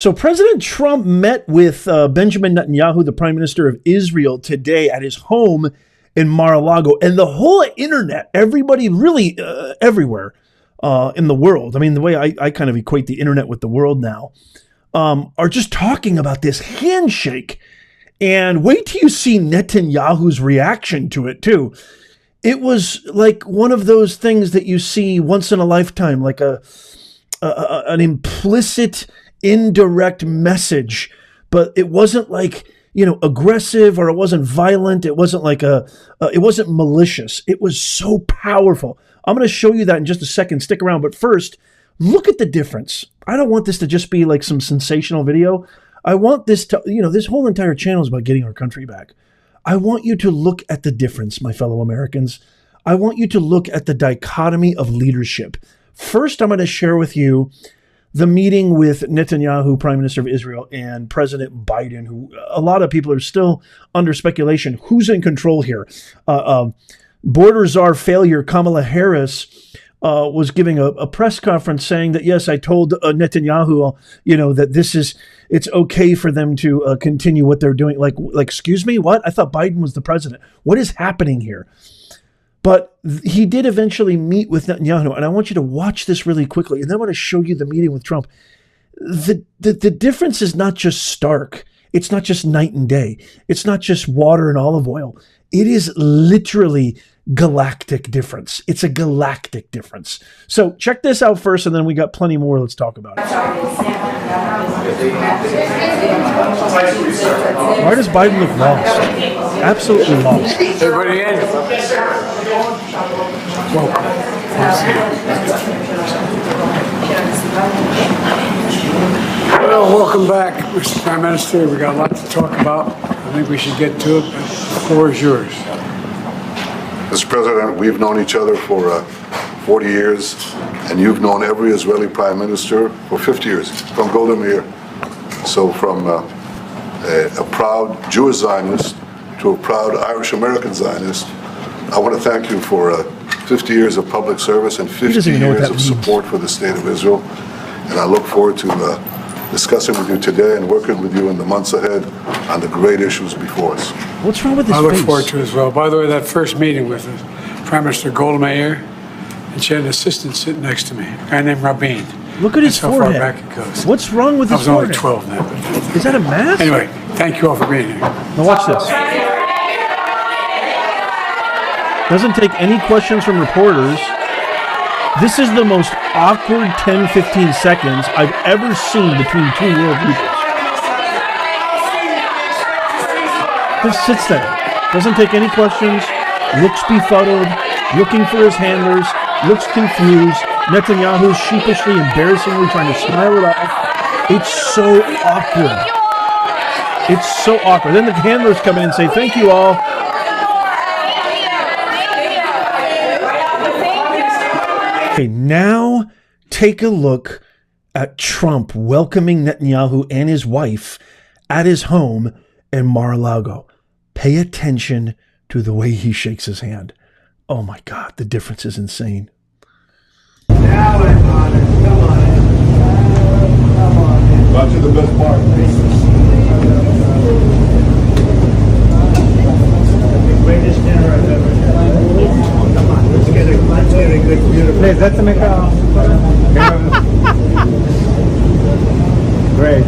So President Trump met with Benjamin Netanyahu, the Prime Minister of Israel, today at his home in Mar-a-Lago. And the whole internet, everybody really everywhere in the world, I mean, the way I kind of equate the internet with the world now, are just talking about this handshake. And wait till you see Netanyahu's reaction to it, too. It was like one of those things that you see once in a lifetime, like an implicit, indirect message, but it wasn't like, aggressive, or it wasn't violent. It wasn't like it wasn't malicious. It was so powerful. I'm going to show you that in just a second. Stick around. But first, look at the difference. I don't want this to just be like some sensational video. I want this to, this whole entire channel is about getting our country back. I want you to look at the difference, my fellow Americans. I want you to look at the dichotomy of leadership. First, I'm going to share with you the meeting with Netanyahu, Prime Minister of Israel, and President Biden, who a lot of people are still under speculation. Who's in control here? Border czar failure Kamala Harris was giving a press conference saying that, yes, I told Netanyahu, that it's okay for them to continue what they're doing. Like, excuse me, what? I thought Biden was the president. What is happening here? But he did eventually meet with Netanyahu, and I want you to watch this really quickly, and then I want to show you the meeting with Trump. The difference is not just stark. It's not just night and day. It's not just water and olive oil. It is literally galactic difference. It's a galactic difference. So check this out first, and then we got plenty more. Let's talk about it. Why does Biden look lost? Absolutely lost. Everybody in? Well, welcome back, Mr. Prime Minister. We got a lot to talk about. I think we should get to it, but the floor is yours. Mr. President, we've known each other for 40 years, and you've known every Israeli Prime Minister for 50 years, from Golda Meir. So from a proud Jewish Zionist to a proud Irish-American Zionist, I want to thank you for 50 years of public service and 50 years of support for the State of Israel. And I look forward to discussing with you today and working with you in the months ahead on the great issues before us. What's wrong with this I look face? forward to it as well. By the way, that first meeting with Prime Minister Golda Meir, and she had an assistant sitting next to me, a guy named Rabin. Look at his forehead. How far back it goes. What's wrong with his forehead? I was only 12 now. Is that a mask? Anyway, thank you all for being here. Now watch this. Doesn't take any questions from reporters. This is the most awkward 10-15 seconds I've ever seen between two world leaders. Just sits there. Doesn't take any questions. Looks befuddled. Looking for his handlers. Looks confused. Netanyahu sheepishly, embarrassingly trying to smile it off. It's so awkward. It's so awkward. Then the handlers come in and say, thank you all. Okay, now take a look at Trump welcoming Netanyahu and his wife at his home in Mar-a-Lago. Pay attention to the way he shakes his hand. Oh my God, the difference is insane. Now I'm on it. Come on. Come on. Got you the best part. The greatest dinner I've ever had. Come on, let's get a good, beautiful. Please, let's make a... Great.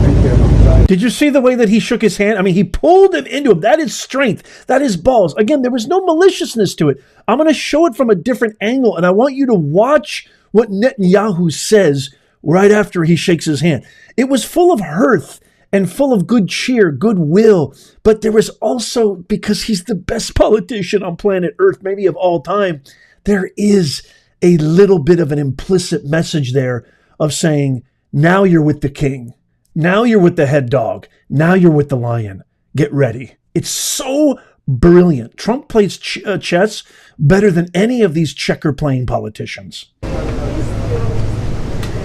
Thank you. Did you see the way that he shook his hand? I mean, he pulled him into him. That is strength. That is balls. Again, there was no maliciousness to it. I'm going to show it from a different angle, and I want you to watch what Netanyahu says right after he shakes his hand. It was full of hearth and full of good cheer, goodwill, but there was also, because he's the best politician on planet Earth, maybe of all time, there is a little bit of an implicit message there of saying, now you're with the king. Now you're with the head dog. Now you're with the lion. Get ready. It's so brilliant. Trump plays chess better than any of these checker-playing politicians.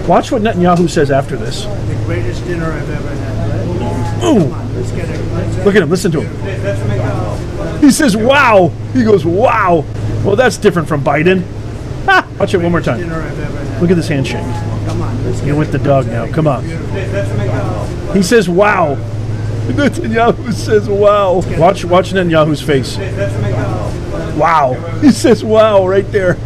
Watch what Netanyahu says after this. The greatest dinner I've ever had. Ooh. Look at him. Listen to him. He says, wow. He goes, wow. Well, that's different from Biden. Watch it one more time. Dinner I've ever had. Look at this handshake. Come on, let's You're with the dog now. Come on. Let's make a He says, "Wow." Netanyahu says, "Wow." Watch Netanyahu's face. let's make a Wow. He says, "Wow," right there.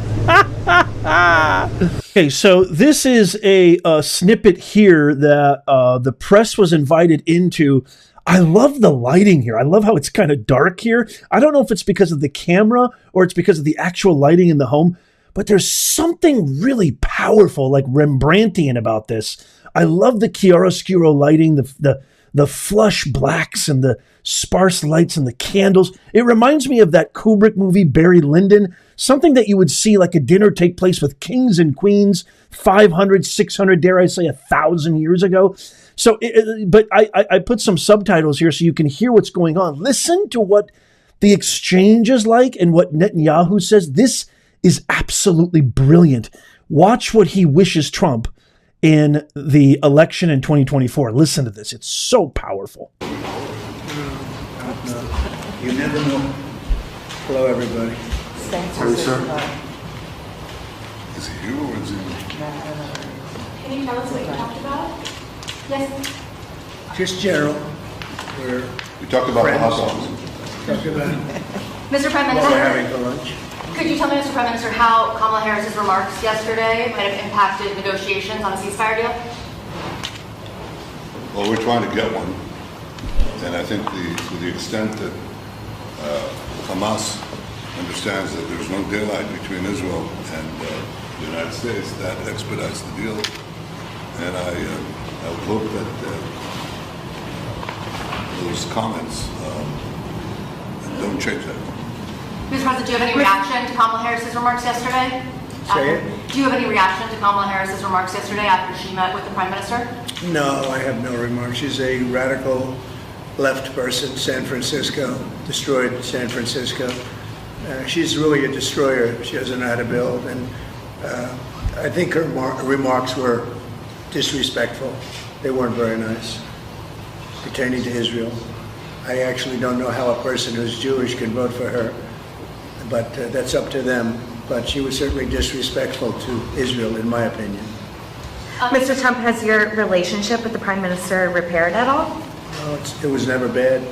Okay, so this is a snippet here that the press was invited into. I love the lighting here. I love how it's kind of dark here. I don't know if it's because of the camera or it's because of the actual lighting in the home, but there's something really powerful, like Rembrandtian about this. I love the chiaroscuro lighting, the flush blacks and the sparse lights and the candles. It reminds me of that Kubrick movie, Barry Lyndon, something that you would see like a dinner take place with kings and queens 500, 600, dare I say 1,000 years ago. So, but I put some subtitles here so you can hear what's going on. Listen to what the exchange is like and what Netanyahu says. This is absolutely brilliant. Watch what he wishes Trump in the election in 2024. Listen to this. It's so powerful. You never know. Hello, everybody. Sorry, sir. Is it you or is it? Can you tell us what you talked about? Yes. Just general. We're We talked about the friends. hot dogs. Talking about Mr. Prime what we're having Minister, for lunch. could you tell me, Mr. Prime Minister, how Kamala Harris's remarks yesterday might have impacted negotiations on a ceasefire deal? Well, we're trying to get one, and I think to the extent that Hamas understands that there's no daylight between Israel and the United States, that expedites the deal. And I would hope that those comments don't change that. Mr. President, do you have any reaction to Kamala Harris's remarks yesterday? Say it. Do you have any reaction to Kamala Harris's remarks yesterday after she met with the Prime Minister? No, I have no remarks. She's a radical left person. San Francisco, destroyed San Francisco. She's really a destroyer. She doesn't know how to build. And I think her remarks were disrespectful. They weren't very nice pertaining to Israel. I actually don't know how a person who's Jewish can vote for her, but that's up to them. But she was certainly disrespectful to Israel, in my opinion. Mr. Trump, has your relationship with the Prime Minister repaired at all? No, it was never bad.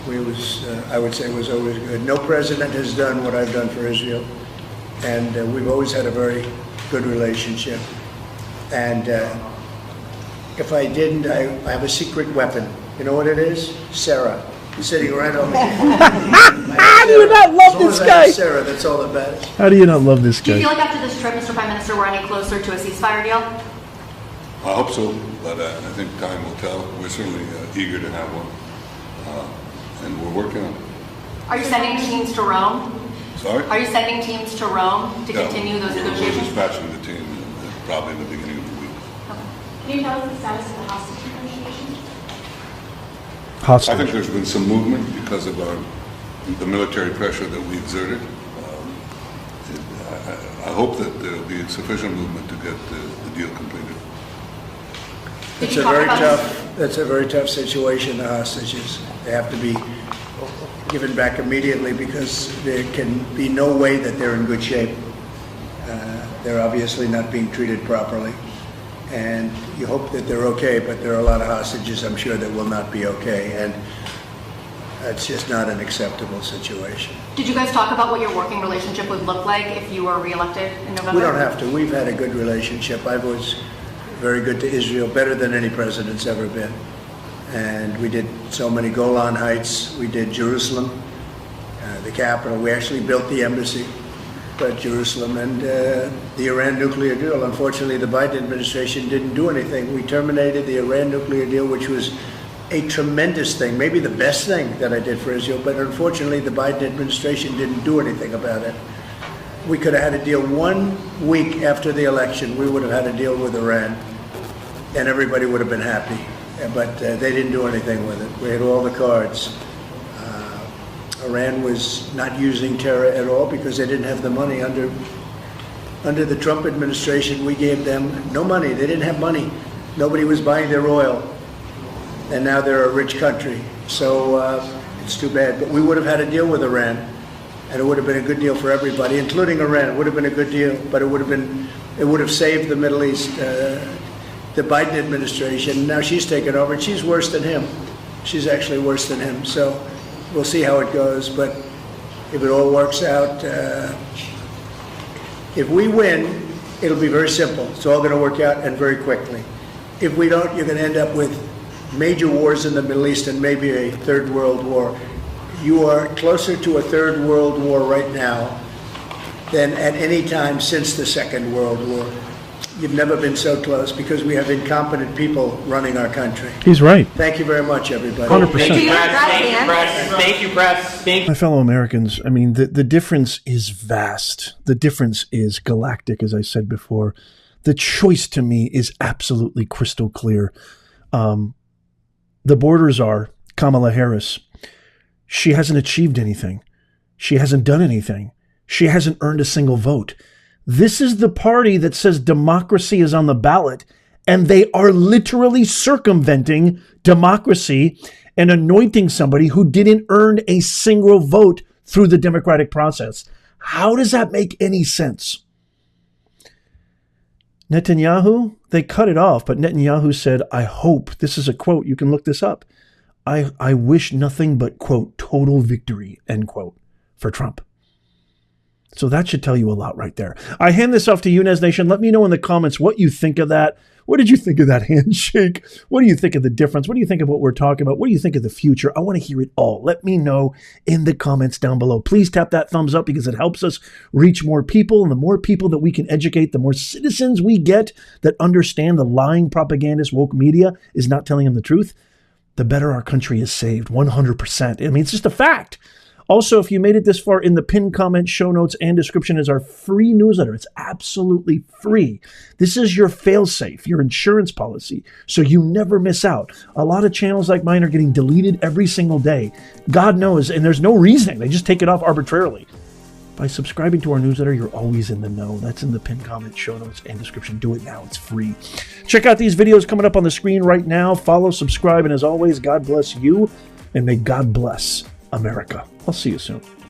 I would say it was always good. No president has done what I've done for Israel, and we've always had a very good relationship. And if I didn't, I have a secret weapon. You know what it is? Sarah. Sitting right over here. How do you not love this guy? Sarah, that's all that matters. How do you not love this Do you guy? feel like after this trip, Mr. Prime Minister, we're any closer to a ceasefire deal? I hope so, but I think time will tell. We're certainly eager to have one, and we're working on it. Are you sending teams to Rome? Sorry? Are you sending teams to Rome to continue those We're negotiations? dispatching the team probably in the beginning of the week. Can you tell us the status of the hostage negotiations? I think there's been some movement because of the military pressure that we exerted. I hope that there'll be sufficient movement to get the deal completed. It's a very tough. That's a very tough situation. The hostages, they have to be given back immediately because there can be no way that they're in good shape. They're obviously not being treated properly, and you hope that they're okay. But there are a lot of hostages, I'm sure, that will not be okay, and it's just not an acceptable situation. Did you guys talk about what your working relationship would look like if you were reelected in November? We don't have to. We've had a good relationship. I was very good to Israel, better than any president's ever been. And we did so many Golan Heights. We did Jerusalem, the capital. We actually built the embassy at Jerusalem, and the Iran nuclear deal. Unfortunately, the Biden administration didn't do anything. We terminated the Iran nuclear deal, which was a tremendous thing, maybe the best thing that I did for Israel, but unfortunately the Biden administration didn't do anything about it. We could have had a deal 1 week after the election. We would have had a deal with Iran, and everybody would have been happy. But they didn't do anything with it. We had all the cards. Iran was not using terror at all because they didn't have the money. Under the Trump administration, we gave them no money. They didn't have money. Nobody was buying their oil. And now they're a rich country. So it's too bad. But we would have had a deal with Iran. and it would have been a good deal for everybody, including Iran. It would have been a good deal, but it would have saved the Middle East, the Biden administration. Now she's taken over, and she's worse than him. She's actually worse than him. So we'll see how it goes. But if it all works out, if we win, it'll be very simple. It's all going to work out and very quickly. If we don't, you're going to end up with major wars in the Middle East and maybe a third world war. You are closer to a third world war right now than at any time since the Second World War. You've never been so close because we have incompetent people running our country. He's right. Thank you very much, everybody. 100%. Thank you, press. Thank you, press. Thank you. My fellow Americans, I mean, the difference is vast. The difference is galactic, as I said before. The choice to me is absolutely crystal clear. The borders are Kamala Harris. She hasn't achieved anything. She hasn't done anything. She hasn't earned a single vote. This is the party that says democracy is on the ballot, and they are literally circumventing democracy and anointing somebody who didn't earn a single vote through the democratic process. How does that make any sense? Netanyahu, they cut it off, but Netanyahu said, I hope, this is a quote, you can look this up, I wish nothing but, quote, total victory, end quote, for Trump. So that should tell you a lot right there. I hand this off to you, Nez Nation. Let me know in the comments what you think of that. What did you think of that handshake? What do you think of the difference? What do you think of what we're talking about? What do you think of the future? I want to hear it all. Let me know in the comments down below. Please tap that thumbs up because it helps us reach more people. And the more people that we can educate, the more citizens we get that understand the lying propagandist woke media is not telling them the truth, the better our country is saved. 100%. I mean, it's just a fact. Also, if you made it this far, in the pinned comment, show notes, and description is our free newsletter. It's absolutely free. This is your fail-safe, your insurance policy, so you never miss out. A lot of channels like mine are getting deleted every single day. God knows, and there's no reason. They just take it off arbitrarily. By subscribing to our newsletter, you're always in the know. That's in the pinned comment, show notes, and description. Do it now. It's free. Check out these videos coming up on the screen right now. Follow, subscribe, and as always, God bless you, and may God bless America. I'll see you soon.